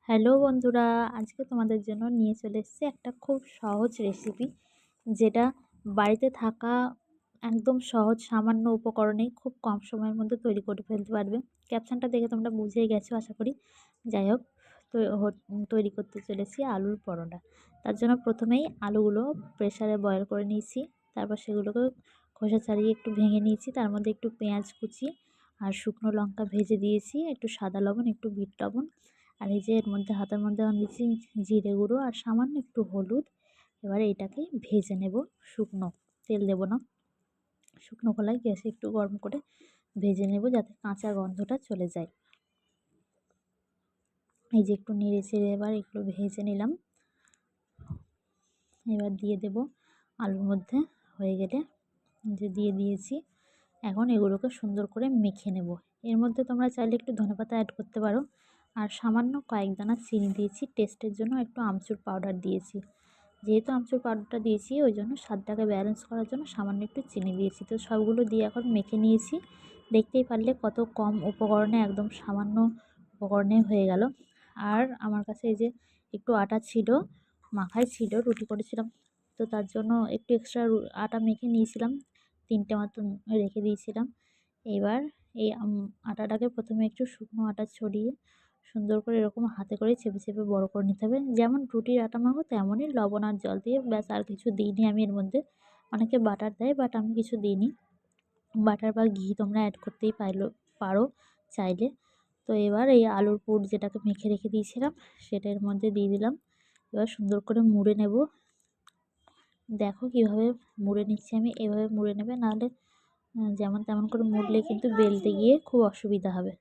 Hello বন্ধুরা, আজকে তোমাদের জন্য নিয়ে চলে এসেছি একটা খুব সহজ রেসিপি, যেটা বাড়িতে থাকা একদম সহজ সামান্য উপকরণেই খুব কম সময়ের মধ্যে তৈরি করে ফেলতে পারবে। ক্যাপশনটা দেখে তোমরা বুঝেই গেছো আশা করি। যাই হোক, তৈরি করতে চলেছি আলুর পরোটা। তার জন্য প্রথমেই আলুগুলো প্রেসারে বয়েল করে নিয়েছি। তারপর সেগুলোকে খোসা ছাড়িয়ে একটু ভেঙে নিয়েছি। তার মধ্যে একটু পেঁয়াজ কুচি আর শুকনো লঙ্কা ভেজে দিয়েছি, একটু সাদা লবণ, একটু বিট লবণ, আর এই যে এর মধ্যে হাতের মধ্যে আমি দিচ্ছি জিরে গুঁড়ো আর সামান্য একটু হলুদ। এবারে এটাকে ভেজে নেব, শুকনো, তেল দেব না। শুকনো কড়াই গ্যাসে একটু গরম করে ভেজে নেব, যাতে কাঁচা গন্ধটা চলে যায়। এই যে একটু নেড়ে চেড়ে এবার একটু ভেজে নিলাম। এবার দিয়ে দেব আলুর মধ্যে, হয়ে গেলে যে দিয়ে দিয়েছি। এখন এগুলোকে সুন্দর করে মেখে নেব। এর মধ্যে তোমরা চাইলে একটু ধনেপাতা অ্যাড করতে পারো। আর সামান্য কয়েক দানা চিনি দিয়েছি, টেস্টের জন্য একটু আমচুর পাউডার দিয়েছি। যেহেতু আমচুর পাউডারটা দিয়েছি, ওই জন্য স্বাদটাকে ব্যালেন্স করার জন্য সামান্য একটু চিনি দিয়েছি। তো সবগুলো দিয়ে এখন মেখে নিয়েছি। দেখতেই পারলে কত কম উপকরণে, একদম সামান্য উপকরণে হয়ে গেল। আর আমার কাছে এই যে একটু আটা ছিল, মাখাই ছিল, রুটি করেছিলাম, তো তার জন্য একটু এক্সট্রা আটা মেখে নিয়েছিলাম, 3টে মতন রেখে দিয়েছিলাম। এবার এই আটাটাকে প্রথমে একটু শুকনো আটা ছড়িয়ে সুন্দর করে এরকম হাতে করে চেপে চেপে বড় করে নিতে হবে। যেমন রুটির আটা মাখো তেমনই, লবণ আর জল দিয়ে, ব্যাস, আর কিছু দিইনি আমি এর মধ্যে। অনেকে বাটার দেয়, বাট আমি কিছু দিইনি। বাটার বা ঘি তোমরা অ্যাড করতেই পারো চাইলে। তো এবার এই আলুর পুর যেটাকে মেখে রেখে দিয়েছিলাম, সেটা এর মধ্যে দিয়ে দিলাম। এবার সুন্দর করে মুড়ে নেব। দেখো কীভাবে মুড়ে নিচ্ছি আমি, এভাবে মুড়ে নেবে, নাহলে যেমন তেমন করে মুড়লে কিন্তু বেলতে গিয়ে খুব অসুবিধা হবে।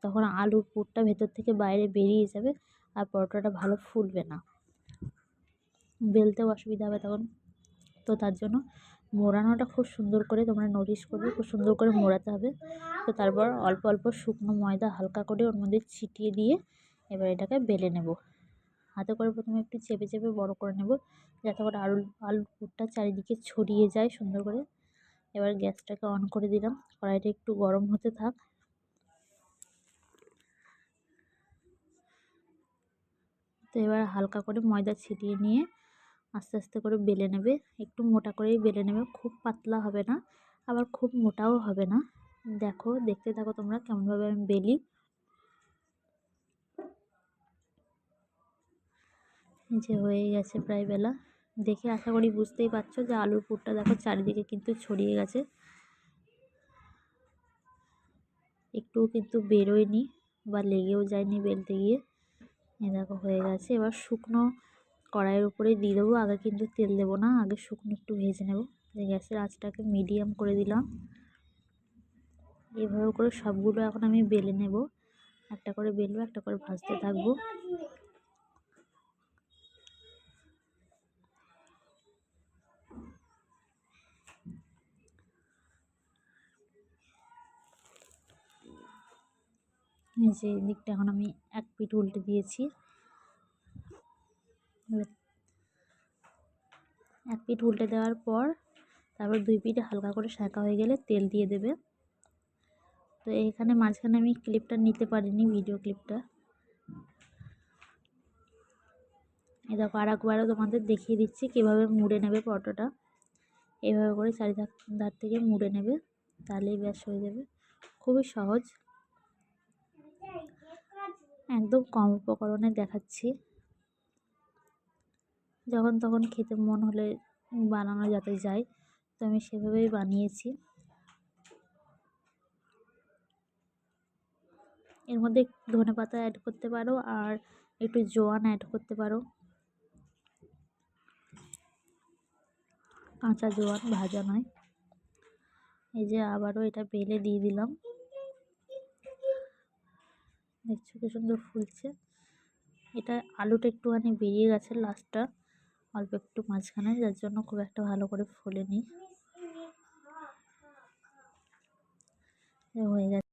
তখন আলুর পুরটা ভেতর থেকে বাইরে বেরিয়ে যাবে আর পরোটাটা ভালো ফুলবে না, বেলতেও অসুবিধা হবে তখন। তো তার জন্য মোড়ানোটা খুব সুন্দর করে তোমরা নোটিশ করবে, খুব সুন্দর করে মোড়াতে হবে। তো তারপর অল্প অল্প শুকনো ময়দা হালকা করে ওর মধ্যে ছিটিয়ে দিয়ে এবার এটাকে বেলে নেব। হাতে করে প্রথমে একটু চেপে চেপে বড় করে নেব, যাতে করে আলুর পুরটা চারিদিকে ছড়িয়ে যায় সুন্দর করে। এবার গ্যাসটাকে অন করে দিলাম, কড়াইটা একটু গরম হতে থাক। তো এবার হালকা করে ময়দা ছিটিয়ে নিয়ে আস্তে আস্তে করে বেলে নেবে। একটু মোটা করেই বেলে নেবে, খুব পাতলা হবে না, আবার খুব মোটাও হবে না। দেখো, দেখতে থাকো তোমরা কেমনভাবে আমি বেলি। যে হয়ে গেছে প্রায় বেলা, দেখে আশা করি বুঝতেই পারছো যে আলুর পুরটা দেখো চারিদিকে কিন্তু ছড়িয়ে গেছে, একটুও কিন্তু বেরোয়নি বা লেগেও যায়নি বেলতে গিয়ে। এই দেখো হয়ে গেছে। এবার শুকনো কড়াইয়ের উপরে দিয়ে দেবো, আগে কিন্তু তেল দেবো না, আগে শুকনো একটু ভেজে নেব। গ্যাসের আঁচটাকে মিডিয়াম করে দিলাম। এভাবে করে সবগুলো এখন আমি বেলে নেব, একটা করে বেলবো, একটা করে ভাজতে থাকবো। এই যে দিকটা এখন আমি এক পিঠ উল্টে দিয়েছি। এক পিঠ উল্টে দেওয়ার পর তারপর দুই পিঠে হালকা করে সেঁকা হয়ে গেলে তেল দিয়ে দেবে। তো এখানে মাঝখানে আমি ক্লিপটা নিতে পারিনি, ভিডিও ক্লিপটা। এই দেখো আরেকবারও তোমাদের দেখিয়ে দিচ্ছি কীভাবে মুড়ে নেবে পরোটাটা। এইভাবে করে চারিধার থেকে মুড়ে নেবে, তাহলেই ব্যাস হয়ে যাবে। খুবই সহজ, একদম কম উপকরণে দেখাচ্ছি। যখন তখন খেতে মন হলে বানানো যাতে যায়, তো আমি সেভাবেই বানিয়েছি। এর মধ্যে ধনেপাতা অ্যাড করতে পারো আর একটু জোয়ান অ্যাড করতে পারো, কাঁচা জোয়ান, ভাজা নয়। এই যে আবারও এটা বেলে দিয়ে দিলাম, দেখছো কি সুন্দর ফুলছে। এটা আলুটা একটুখানি বেরিয়ে গেছে লাস্টটা, অল্প একটু মাঝখানে, যার জন্য খুব একটা ভালো করে ফোলেনি। হয়ে গেছে।